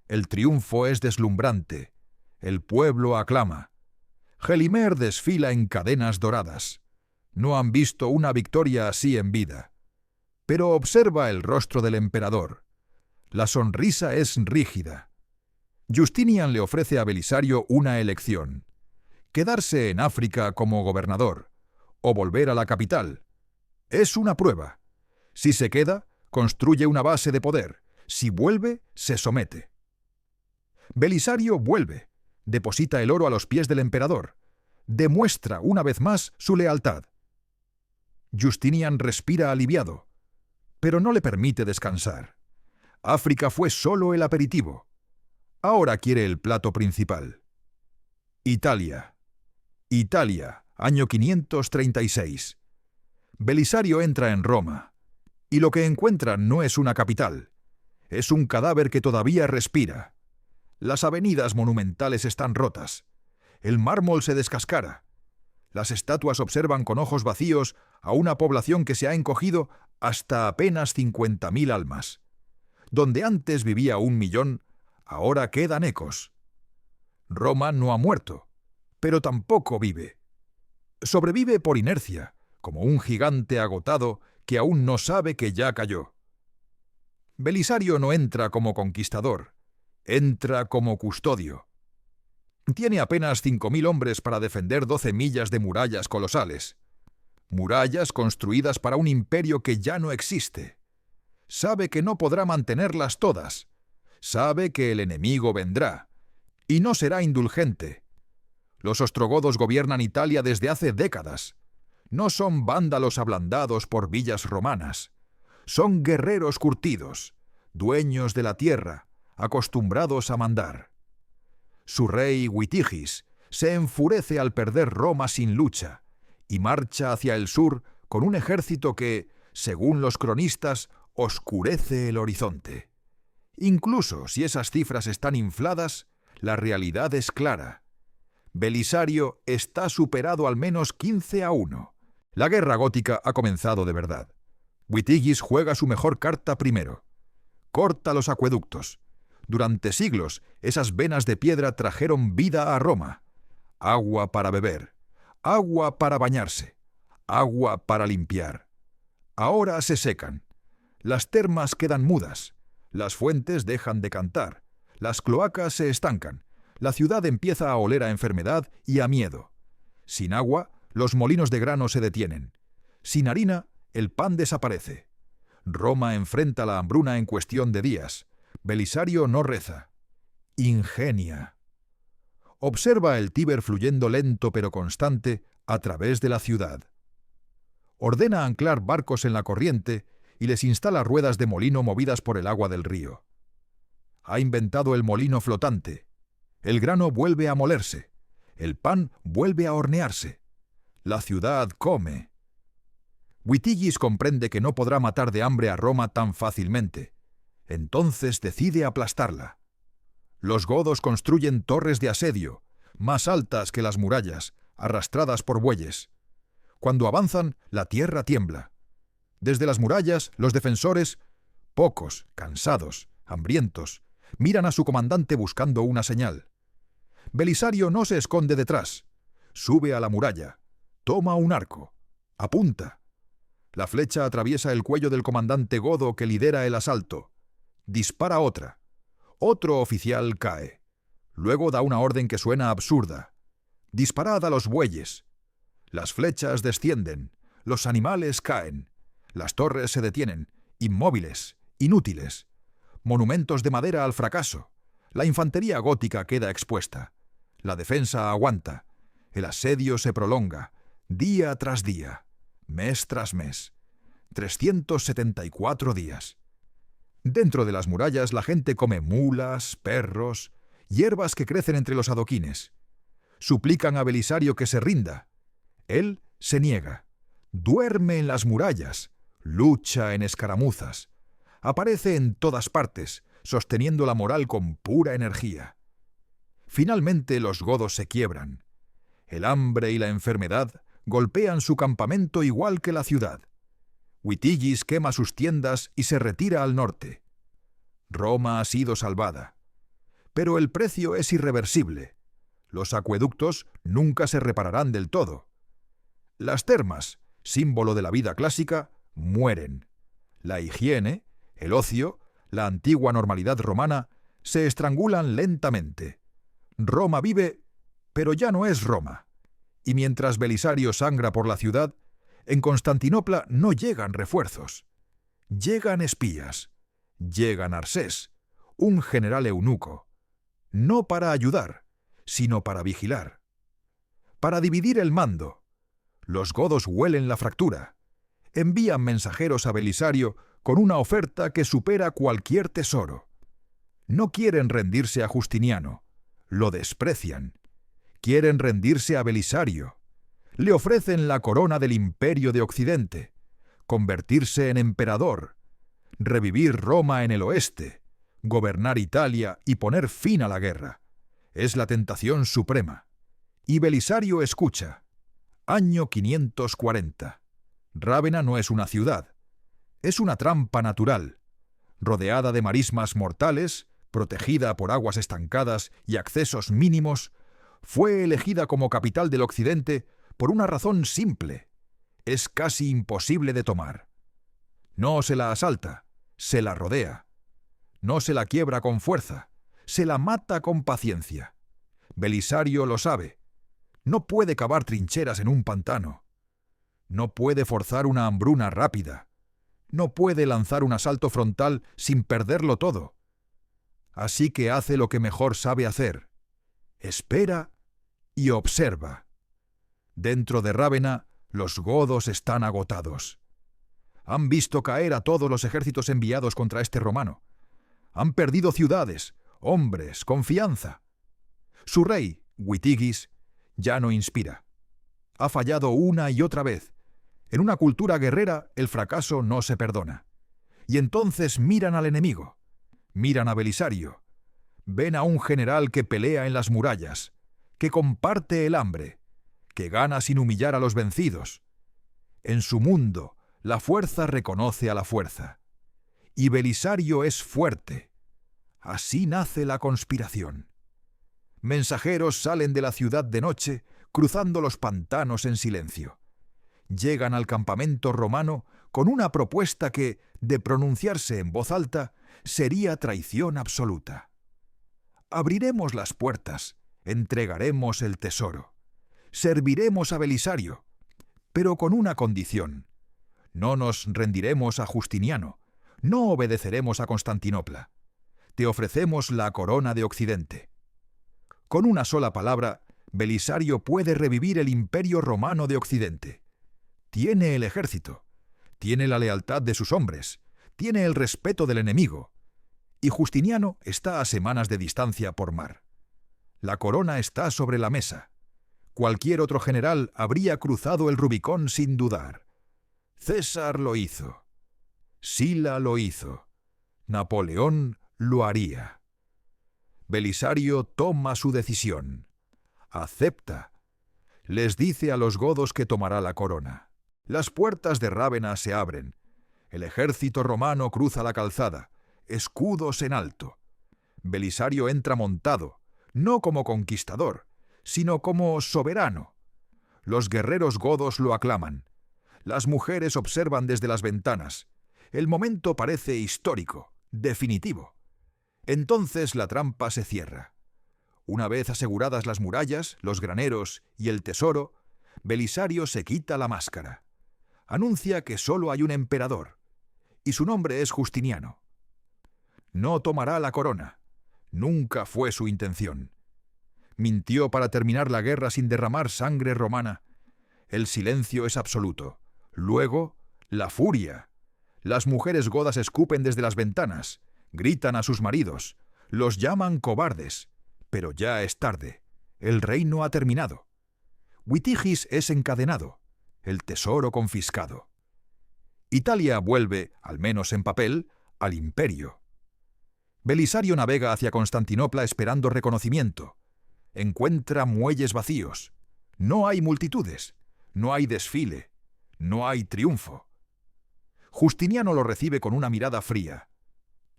El triunfo es deslumbrante. El pueblo aclama. Gelimer desfila en cadenas doradas. No han visto una victoria así en vida. Pero observa el rostro del emperador. La sonrisa es rígida. Justinian le ofrece a Belisario una elección: quedarse en África como gobernador o volver a la capital. Es una prueba. Si se queda, construye una base de poder. Si vuelve, se somete. Belisario vuelve, deposita el oro a los pies del emperador, demuestra una vez más su lealtad. Justinian respira aliviado, pero no le permite descansar. África fue solo el aperitivo. Ahora quiere el plato principal. Italia. Italia, año 536. Belisario entra en Roma, y lo que encuentra no es una capital, es un cadáver que todavía respira. Las avenidas monumentales están rotas, el mármol se descascara, las estatuas observan con ojos vacíos a una población que se ha encogido hasta apenas 50.000 almas. Donde antes vivía 1.000.000, ahora quedan ecos. Roma no ha muerto, pero tampoco vive. Sobrevive por inercia, como un gigante agotado que aún no sabe que ya cayó. Belisario no entra como conquistador, entra como custodio. Tiene apenas 5.000 hombres para defender 12 millas de murallas colosales. Murallas construidas para un imperio que ya no existe. Sabe que no podrá mantenerlas todas. Sabe que el enemigo vendrá. Y no será indulgente. Los ostrogodos gobiernan Italia desde hace décadas. No son vándalos ablandados por villas romanas. Son guerreros curtidos, dueños de la tierra, acostumbrados a mandar. Su rey Witigis se enfurece al perder Roma sin lucha y marcha hacia el sur con un ejército que, según los cronistas, oscurece el horizonte. Incluso si esas cifras están infladas, la realidad es clara. Belisario está superado al menos 15-1. La guerra gótica ha comenzado de verdad. Witigis juega su mejor carta primero. Corta los acueductos. Durante siglos, esas venas de piedra trajeron vida a Roma. Agua para beber, agua para bañarse, agua para limpiar. Ahora se secan. Las termas quedan mudas. Las fuentes dejan de cantar. Las cloacas se estancan. La ciudad empieza a oler a enfermedad y a miedo. Sin agua, los molinos de grano se detienen. Sin harina, el pan desaparece. Roma enfrenta la hambruna en cuestión de días. Belisario no reza. Ingenia. Observa el Tíber fluyendo lento pero constante a través de la ciudad. Ordena anclar barcos en la corriente y les instala ruedas de molino movidas por el agua del río. Ha inventado el molino flotante. El grano vuelve a molerse. El pan vuelve a hornearse. La ciudad come. Witigis comprende que no podrá matar de hambre a Roma tan fácilmente. Entonces decide aplastarla. Los godos construyen torres de asedio, más altas que las murallas, arrastradas por bueyes. Cuando avanzan, la tierra tiembla. Desde las murallas, los defensores, pocos, cansados, hambrientos, miran a su comandante buscando una señal. Belisario no se esconde detrás. Sube a la muralla. Toma un arco. Apunta. La flecha atraviesa el cuello del comandante godo que lidera el asalto. Dispara otra. Otro oficial cae. Luego da una orden que suena absurda. Disparad a los bueyes. Las flechas descienden. Los animales caen. Las torres se detienen. Inmóviles. Inútiles. Monumentos de madera al fracaso. La infantería gótica queda expuesta. La defensa aguanta. El asedio se prolonga. Día tras día. Mes tras mes. 374 días. Dentro de las murallas la gente come mulas, perros, hierbas que crecen entre los adoquines. Suplican a Belisario que se rinda. Él se niega. Duerme en las murallas. Lucha en escaramuzas. Aparece en todas partes, sosteniendo la moral con pura energía. Finalmente los godos se quiebran. El hambre y la enfermedad golpean su campamento igual que la ciudad. Witigis quema sus tiendas y se retira al norte. Roma ha sido salvada. Pero el precio es irreversible. Los acueductos nunca se repararán del todo. Las termas, símbolo de la vida clásica, mueren. La higiene, el ocio, la antigua normalidad romana, se estrangulan lentamente. Roma vive, pero ya no es Roma. Y mientras Belisario sangra por la ciudad, en Constantinopla no llegan refuerzos. Llegan espías. Llega Narsés, un general eunuco. no para ayudar, sino para vigilar. Para dividir el mando. Los godos huelen la fractura. Envían mensajeros a Belisario con una oferta que supera cualquier tesoro. No quieren rendirse a Justiniano, lo desprecian. Quieren rendirse a Belisario. Le ofrecen la corona del imperio de Occidente, convertirse en emperador, revivir Roma en el oeste, gobernar Italia y poner fin a la guerra. Es la tentación suprema. Y Belisario escucha. Año 540. Rávena no es una ciudad. Es una trampa natural. Rodeada de marismas mortales, protegida por aguas estancadas y accesos mínimos, fue elegida como capital del occidente por una razón simple. Es casi imposible de tomar. No se la asalta, se la rodea. No se la quiebra con fuerza, se la mata con paciencia. Belisario lo sabe. No puede cavar trincheras en un pantano. No puede forzar una hambruna rápida. No puede lanzar un asalto frontal sin perderlo todo. Así que hace lo que mejor sabe hacer. Espera y observa. Dentro de Rávena, los godos están agotados. Han visto caer a todos los ejércitos enviados contra este romano. Han perdido ciudades, hombres, confianza. Su rey, Witigis, ya no inspira. Ha fallado una y otra vez. En una cultura guerrera, el fracaso no se perdona. Y entonces miran al enemigo. Miran a Belisario. Ven a un general que pelea en las murallas, que comparte el hambre, que gana sin humillar a los vencidos. En su mundo, la fuerza reconoce a la fuerza. Y Belisario es fuerte. Así nace la conspiración. Mensajeros salen de la ciudad de noche, cruzando los pantanos en silencio. Llegan al campamento romano con una propuesta que, de pronunciarse en voz alta, sería traición absoluta. Abriremos las puertas, entregaremos el tesoro. Serviremos a Belisario, pero con una condición. No nos rendiremos a Justiniano, no obedeceremos a Constantinopla. Te ofrecemos la corona de Occidente. Con una sola palabra, Belisario puede revivir el imperio romano de Occidente. Tiene el ejército, tiene la lealtad de sus hombres, tiene el respeto del enemigo. Y Justiniano está a semanas de distancia por mar. La corona está sobre la mesa. Cualquier otro general habría cruzado el Rubicón sin dudar. César lo hizo. Sila lo hizo. Napoleón lo haría. Belisario toma su decisión. Acepta. Les dice a los godos que tomará la corona. Las puertas de Rávena se abren. El ejército romano cruza la calzada, escudos en alto. Belisario entra montado, no como conquistador, sino como soberano. Los guerreros godos lo aclaman. Las mujeres observan desde las ventanas. El momento parece histórico, definitivo. Entonces la trampa se cierra. Una vez aseguradas las murallas, los graneros y el tesoro, Belisario se quita la máscara. Anuncia que solo hay un emperador, y su nombre es Justiniano. No tomará la corona. Nunca fue su intención. Mintió para terminar la guerra sin derramar sangre romana. El silencio es absoluto. Luego, la furia. Las mujeres godas escupen desde las ventanas, gritan a sus maridos, los llaman cobardes. Pero ya es tarde. El reino ha terminado. Witigis es encadenado. El tesoro confiscado. Italia vuelve, al menos en papel, al imperio. Belisario navega hacia Constantinopla esperando reconocimiento. Encuentra muelles vacíos. No hay multitudes. No hay desfile. No hay triunfo. Justiniano lo recibe con una mirada fría.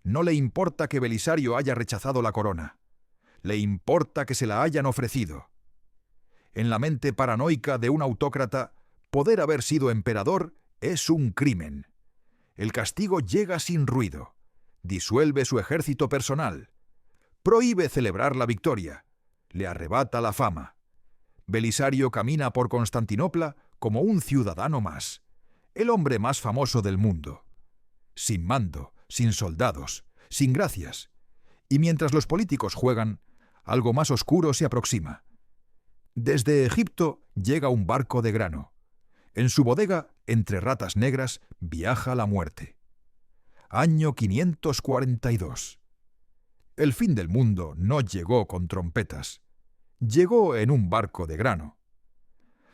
No le importa que Belisario haya rechazado la corona. Le importa que se la hayan ofrecido. En la mente paranoica de un autócrata, poder haber sido emperador es un crimen. El castigo llega sin ruido. Disuelve su ejército personal. Prohíbe celebrar la victoria. Le arrebata la fama. Belisario camina por Constantinopla como un ciudadano más. El hombre más famoso del mundo. Sin mando, sin soldados, sin gracias. Y mientras los políticos juegan, Algo más oscuro se aproxima. Desde Egipto llega un barco de grano. En su bodega, entre ratas negras, viaja la muerte. Año 542. El fin del mundo no llegó con trompetas. Llegó en un barco de grano.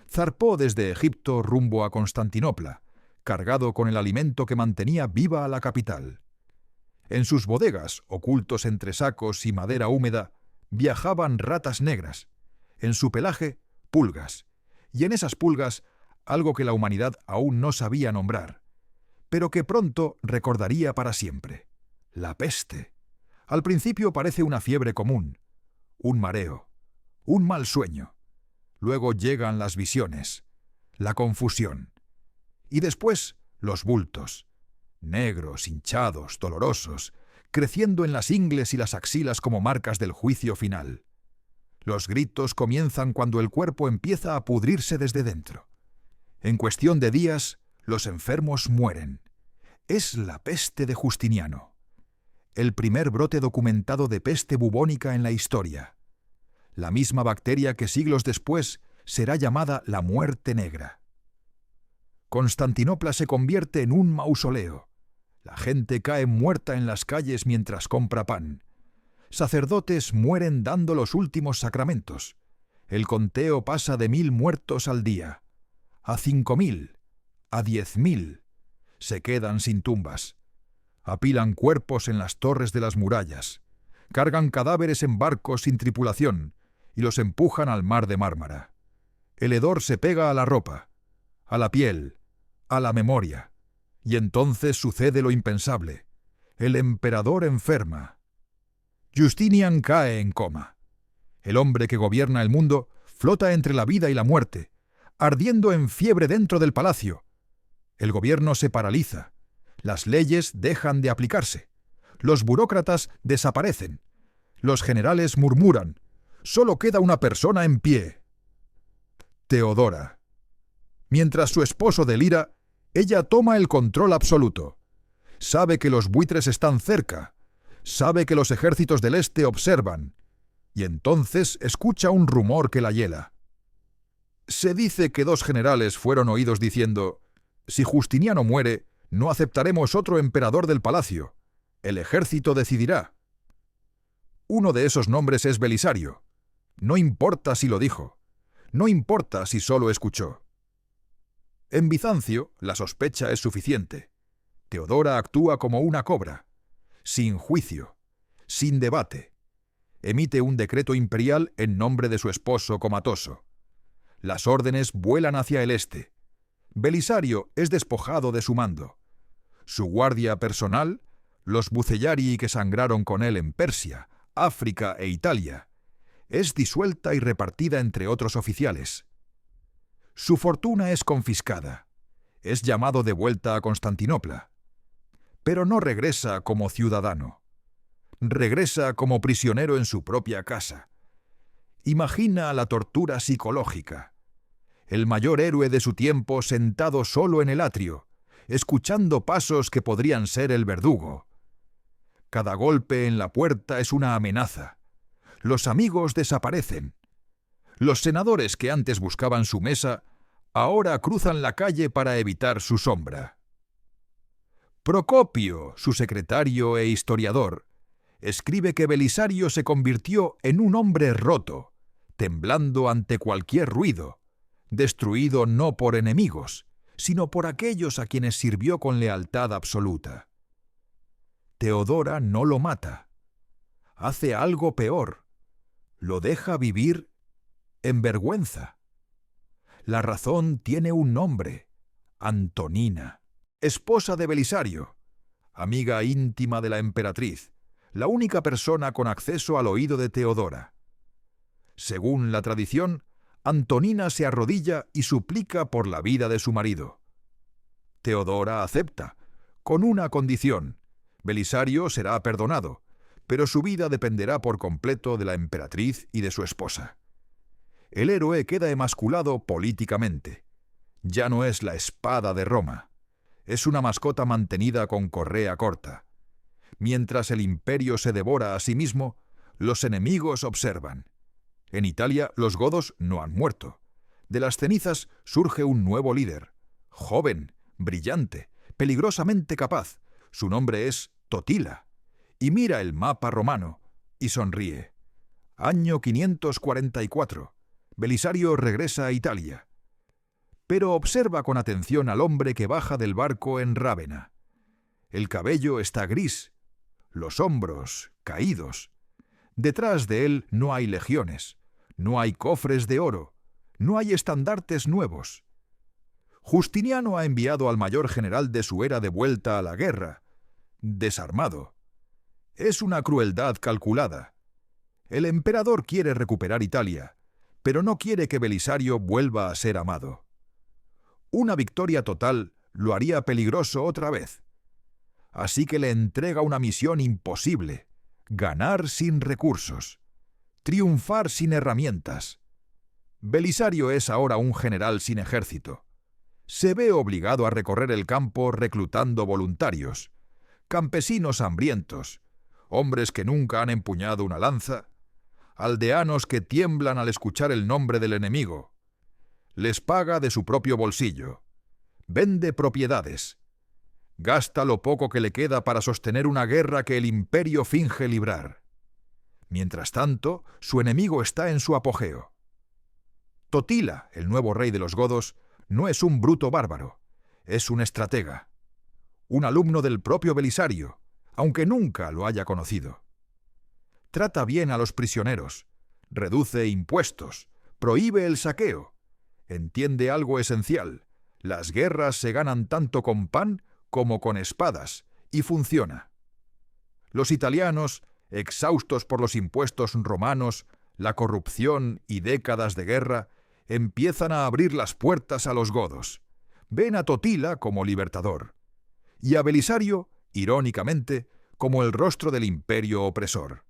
Zarpó desde Egipto rumbo a Constantinopla, cargado con el alimento que mantenía viva a la capital. En sus bodegas, ocultos entre sacos y madera húmeda, viajaban ratas negras. En su pelaje, pulgas. Y en esas pulgas, algo que la humanidad aún no sabía nombrar, pero que pronto recordaría para siempre: la peste. Al principio parece una fiebre común, un mareo, un mal sueño. Luego llegan las visiones, la confusión. Y después los bultos, negros, hinchados, dolorosos, creciendo en las ingles y las axilas como marcas del juicio final. Los gritos comienzan cuando el cuerpo empieza a pudrirse desde dentro. En cuestión de días, los enfermos mueren. Es la peste de Justiniano, el primer brote documentado de peste bubónica en la historia. La misma bacteria que siglos después será llamada la muerte negra. Constantinopla se convierte en un mausoleo. La gente cae muerta en las calles mientras compra pan. Sacerdotes mueren dando los últimos sacramentos. El conteo pasa de 1000 muertos al día a 5000, a 10.000. Se quedan sin tumbas. Apilan cuerpos en las torres de las murallas. Cargan cadáveres en barcos sin tripulación y los empujan al mar de Mármara. El hedor se pega a la ropa, a la piel, a la memoria. Y entonces sucede lo impensable. El emperador enferma. Justinian cae en coma. El hombre que gobierna el mundo flota entre la vida y la muerte, ardiendo en fiebre dentro del palacio. El gobierno se paraliza. Las leyes dejan de aplicarse. Los burócratas desaparecen. Los generales murmuran. Solo queda una persona en pie: Teodora. Mientras su esposo delira, ella toma el control absoluto. Sabe que los buitres están cerca. Sabe que los ejércitos del este observan. Y entonces escucha un rumor que la hiela. Se dice que 2 generales fueron oídos diciendo: si Justiniano muere, no aceptaremos otro emperador del palacio. El ejército decidirá. Uno de esos nombres es Belisario. No importa si lo dijo. No importa si solo escuchó. En Bizancio, la sospecha es suficiente. Teodora actúa como una cobra, sin juicio, sin debate. Emite un decreto imperial en nombre de su esposo comatoso. Las órdenes vuelan hacia el este. Belisario es despojado de su mando. Su guardia personal, los Bucellari que sangraron con él en Persia, África e Italia, es disuelta y repartida entre otros oficiales. Su fortuna es confiscada. Es llamado de vuelta a Constantinopla. Pero no regresa como ciudadano. Regresa como prisionero en su propia casa. Imagina la tortura psicológica. El mayor héroe de su tiempo sentado solo en el atrio, escuchando pasos que podrían ser el verdugo. Cada golpe en la puerta es una amenaza. Los amigos desaparecen. Los senadores que antes buscaban su mesa, ahora cruzan la calle para evitar su sombra. Procopio, su secretario e historiador, escribe que Belisario se convirtió en un hombre roto, temblando ante cualquier ruido, destruido no por enemigos, sino por aquellos a quienes sirvió con lealtad absoluta. Teodora no lo mata. Hace algo peor. Lo deja vivir en vergüenza. La razón tiene un nombre: Antonina, esposa de Belisario, amiga íntima de la emperatriz, la única persona con acceso al oído de Teodora. Según la tradición, Antonina se arrodilla y suplica por la vida de su marido. Teodora acepta, con una condición: Belisario será perdonado, pero su vida dependerá por completo de la emperatriz y de su esposa. El héroe queda emasculado políticamente. Ya no es la espada de Roma. Es una mascota mantenida con correa corta. Mientras el imperio se devora a sí mismo, Los enemigos observan. En Italia los godos no han muerto. De las cenizas surge un nuevo líder, joven, brillante, peligrosamente capaz. Su nombre es Totila. Y mira el mapa romano y sonríe. Año 544. Belisario regresa a Italia. Pero observa con atención al hombre que baja del barco en Rávena. El cabello está gris, los hombros caídos. Detrás de él no hay legiones, no hay cofres de oro, no hay estandartes nuevos. Justiniano ha enviado al mayor general de su era de vuelta a la guerra, desarmado. Es una crueldad calculada. El emperador quiere recuperar Italia, pero no quiere que Belisario vuelva a ser amado. Una victoria total lo haría peligroso otra vez. Así que le entrega una misión imposible: ganar sin recursos, triunfar sin herramientas. Belisario es ahora un general sin ejército. Se ve obligado a recorrer el campo reclutando voluntarios, campesinos hambrientos, hombres que nunca han empuñado una lanza, aldeanos que tiemblan al escuchar el nombre del enemigo. Les paga de su propio bolsillo, vende propiedades, gasta lo poco que le queda para sostener una guerra que el imperio finge librar. Mientras tanto, su enemigo está en su apogeo. Totila, el nuevo rey de los godos, no es un bruto bárbaro, es un estratega, un alumno del propio Belisario, aunque nunca lo haya conocido. Trata bien a los prisioneros, reduce impuestos, prohíbe el saqueo, entiende algo esencial: las guerras se ganan tanto con pan como con espadas, y funciona. Los italianos, exhaustos por los impuestos romanos, la corrupción y décadas de guerra, empiezan a abrir las puertas a los godos. Ven a Totila como libertador, y a Belisario, irónicamente, como el rostro del imperio opresor.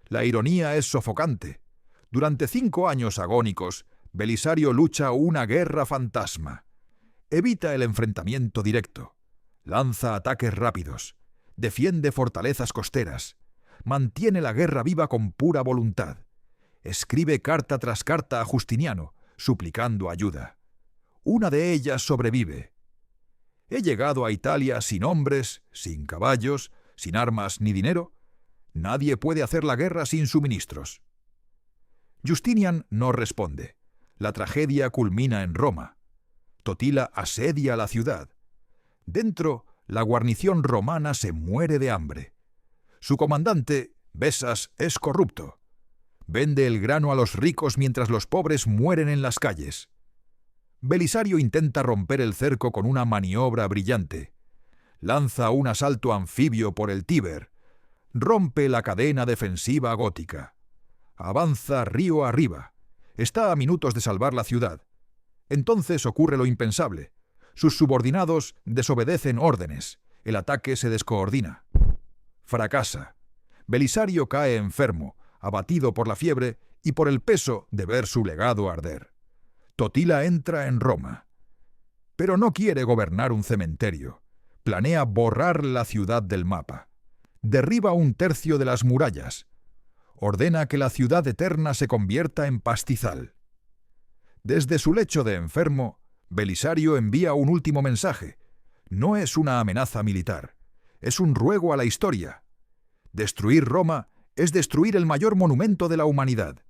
La ironía es sofocante. Durante 5 años agónicos, Belisario lucha una guerra fantasma. Evita el enfrentamiento directo, lanza ataques rápidos, defiende fortalezas costeras, mantiene la guerra viva con pura voluntad. Escribe carta tras carta a Justiniano, suplicando ayuda. Una de ellas sobrevive. He llegado a Italia sin hombres, sin caballos, sin armas ni dinero. Nadie puede hacer la guerra sin suministros. Justinian no responde. La tragedia culmina en Roma. Totila asedia la ciudad. Dentro, la guarnición romana se muere de hambre. Su comandante, Besas, es corrupto. Vende el grano a los ricos mientras los pobres mueren en las calles. Belisario intenta romper el cerco con una maniobra brillante. Lanza un asalto anfibio por el Tíber. Rompe la cadena defensiva gótica. Avanza río arriba. Está a minutos de salvar la ciudad. Entonces ocurre lo impensable. Sus subordinados desobedecen órdenes. El ataque se descoordina. Fracasa. Belisario cae enfermo, abatido por la fiebre y por el peso de ver su legado arder. Totila entra en Roma. Pero no quiere gobernar un cementerio. Planea borrar la ciudad del mapa. Derriba 1/3 de las murallas. Ordena que la ciudad eterna se convierta en pastizal. Desde su lecho de enfermo, Belisario envía un último mensaje. No es una amenaza militar, es un ruego a la historia. Destruir Roma es destruir el mayor monumento de la humanidad.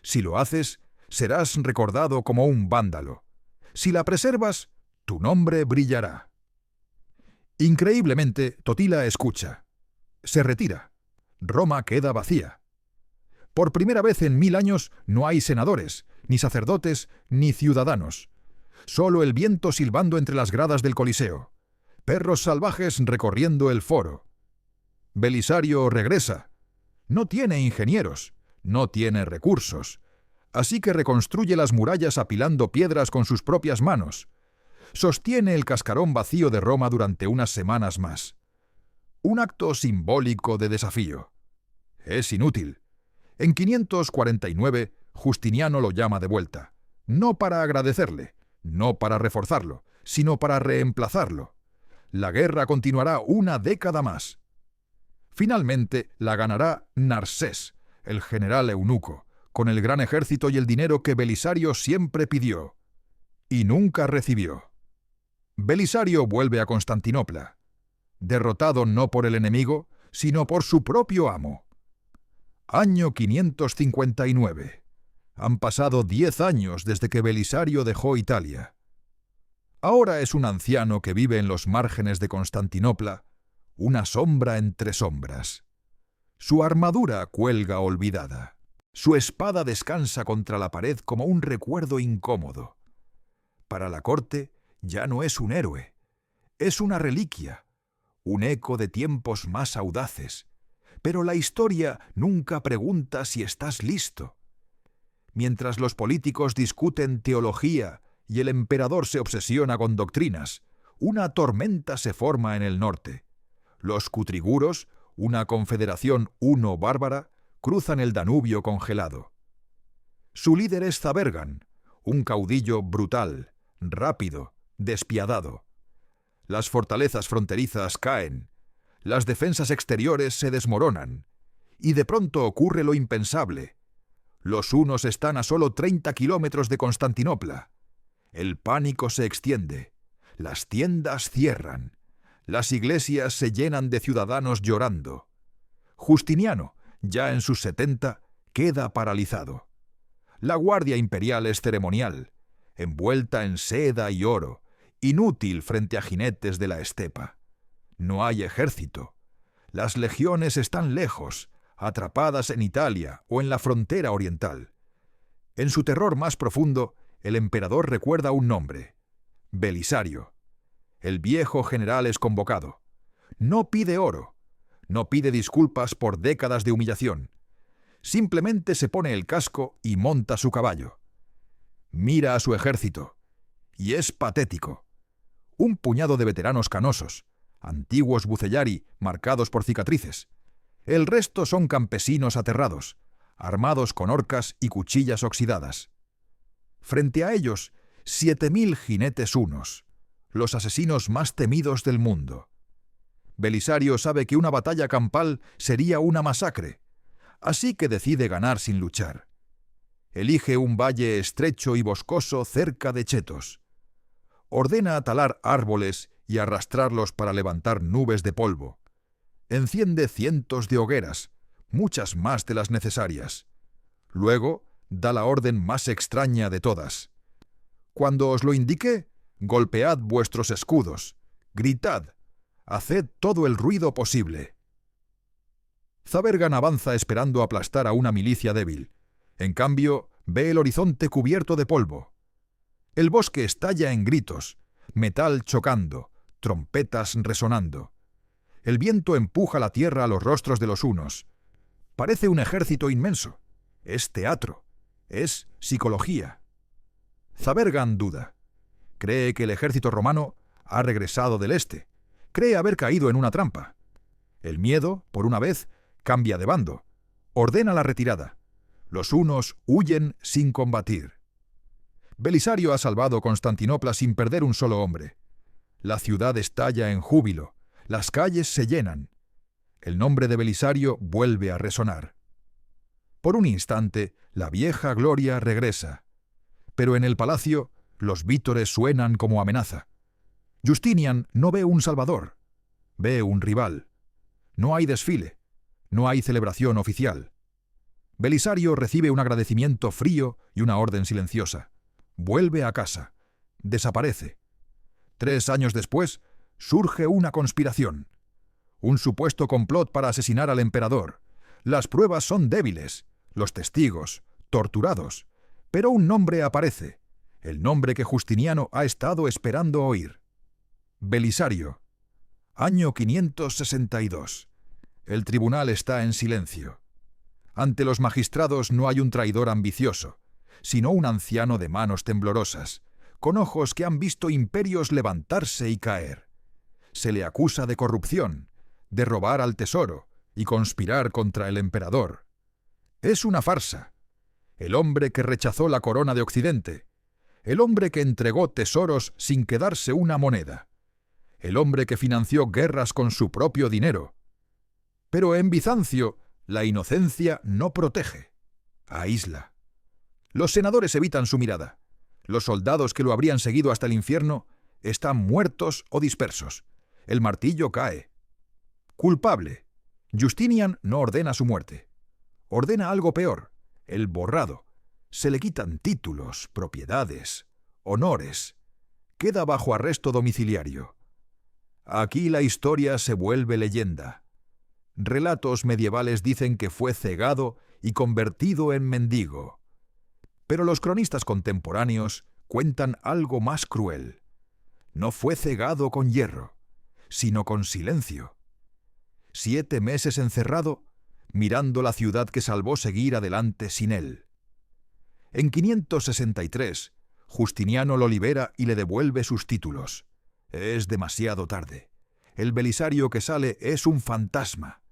Si lo haces, serás recordado como un vándalo. Si la preservas, tu nombre brillará. Increíblemente, Totila escucha. Se retira. Roma queda vacía. Por primera vez en 1000 años no hay senadores, ni sacerdotes, ni ciudadanos. Solo el viento silbando entre las gradas del Coliseo. Perros salvajes recorriendo el foro. Belisario regresa. No tiene ingenieros, no tiene recursos. Así que reconstruye las murallas apilando piedras con sus propias manos. Sostiene el cascarón vacío de Roma durante unas semanas más. Un acto simbólico de desafío. Es inútil. En 549, Justiniano lo llama de vuelta. No para agradecerle, no para reforzarlo, sino para reemplazarlo. La guerra continuará una década más. Finalmente la ganará Narsés, el general eunuco, con el gran ejército y el dinero que Belisario siempre pidió y nunca recibió. Belisario vuelve a Constantinopla, derrotado no por el enemigo, sino por su propio amo. Año 559. Han pasado 10 años desde que Belisario dejó Italia. Ahora es un anciano que vive en los márgenes de Constantinopla, una sombra entre sombras. Su armadura cuelga olvidada. Su espada descansa contra la pared como un recuerdo incómodo. Para la corte ya no es un héroe, es una reliquia, un eco de tiempos más audaces. Pero la historia nunca pregunta si estás listo. Mientras los políticos discuten teología y el emperador se obsesiona con doctrinas, una tormenta se forma en el norte. Los cutriguros, una confederación huno-bárbara, cruzan el Danubio congelado. Su líder es Zabergan, un caudillo brutal, rápido, despiadado. Las fortalezas fronterizas caen, las defensas exteriores se desmoronan, y de pronto ocurre lo impensable. Los hunos están a solo 30 kilómetros de Constantinopla. El pánico se extiende, las tiendas cierran, las iglesias se llenan de ciudadanos llorando. Justiniano, ya en sus 70, queda paralizado. La guardia imperial es ceremonial, envuelta en seda y oro, inútil frente a jinetes de la estepa. No hay ejército. Las legiones están lejos, atrapadas en Italia o en la frontera oriental. En su terror más profundo, el emperador recuerda un nombre: Belisario. El viejo general es convocado. No pide oro, no pide disculpas por décadas de humillación. Simplemente se pone el casco y monta su caballo. Mira a su ejército, y es patético. Un puñado de veteranos canosos, antiguos bucellari marcados por cicatrices. El resto son campesinos aterrados, armados con horcas y cuchillas oxidadas. Frente a ellos, 7.000 jinetes hunos, los asesinos más temidos del mundo. Belisario sabe que una batalla campal sería una masacre, así que decide ganar sin luchar. Elige un valle estrecho y boscoso cerca de Chetos. Ordena talar árboles y arrastrarlos para levantar nubes de polvo. Enciende cientos de hogueras, muchas más de las necesarias. Luego da la orden más extraña de todas. Cuando os lo indique, golpead vuestros escudos, gritad, haced todo el ruido posible. Zabergan avanza esperando aplastar a una milicia débil. En cambio, ve el horizonte cubierto de polvo. El bosque estalla en gritos, metal chocando, trompetas resonando. El viento empuja la tierra a los rostros de los hunos. Parece un ejército inmenso. Es teatro. Es psicología. Zabergan duda. Cree que el ejército romano ha regresado del este. Cree haber caído en una trampa. El miedo, por una vez, cambia de bando. Ordena la retirada. Los hunos huyen sin combatir. Belisario ha salvado Constantinopla sin perder un solo hombre. La ciudad estalla en júbilo. Las calles se llenan. El nombre de Belisario vuelve a resonar. Por un instante, la vieja gloria regresa. Pero en el palacio, los vítores suenan como amenaza. Justinian no ve un salvador. Ve un rival. No hay desfile. No hay celebración oficial. Belisario recibe un agradecimiento frío y una orden silenciosa. Vuelve a casa. Desaparece. 3 años después, surge una conspiración. Un supuesto complot para asesinar al emperador. Las pruebas son débiles. Los testigos, torturados. Pero un nombre aparece. El nombre que Justiniano ha estado esperando oír. Belisario. Año 562. El tribunal está en silencio. Ante los magistrados no hay un traidor ambicioso, sino un anciano de manos temblorosas, con ojos que han visto imperios levantarse y caer. Se le acusa de corrupción, de robar al tesoro y conspirar contra el emperador. Es una farsa. El hombre que rechazó la corona de Occidente, el hombre que entregó tesoros sin quedarse una moneda, el hombre que financió guerras con su propio dinero. Pero en Bizancio, la inocencia no protege, aísla. Los senadores evitan su mirada. Los soldados que lo habrían seguido hasta el infierno están muertos o dispersos. El martillo cae. Culpable. Justinian no ordena su muerte. Ordena algo peor, el borrado. Se le quitan títulos, propiedades, honores. Queda bajo arresto domiciliario. Aquí la historia se vuelve leyenda. Relatos medievales dicen que fue cegado y convertido en mendigo. Pero los cronistas contemporáneos cuentan algo más cruel. No fue cegado con hierro, sino con silencio. 7 meses encerrado, mirando la ciudad que salvó seguir adelante sin él. En 563, Justiniano lo libera y le devuelve sus títulos. Es demasiado tarde. El Belisario que sale es un fantasma.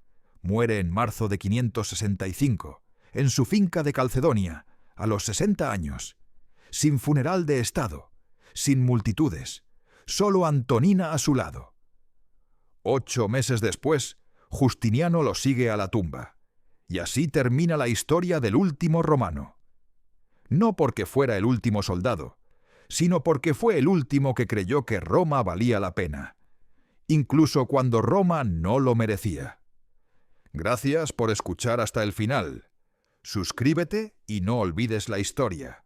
Muere en marzo de 565, en su finca de Calcedonia, a los 60 años, sin funeral de estado, sin multitudes, solo Antonina a su lado. 8 meses después, Justiniano lo sigue a la tumba, y así termina la historia del último romano. No porque fuera el último soldado, sino porque fue el último que creyó que Roma valía la pena, incluso cuando Roma no lo merecía. Gracias por escuchar hasta el final. Suscríbete y no olvides la historia.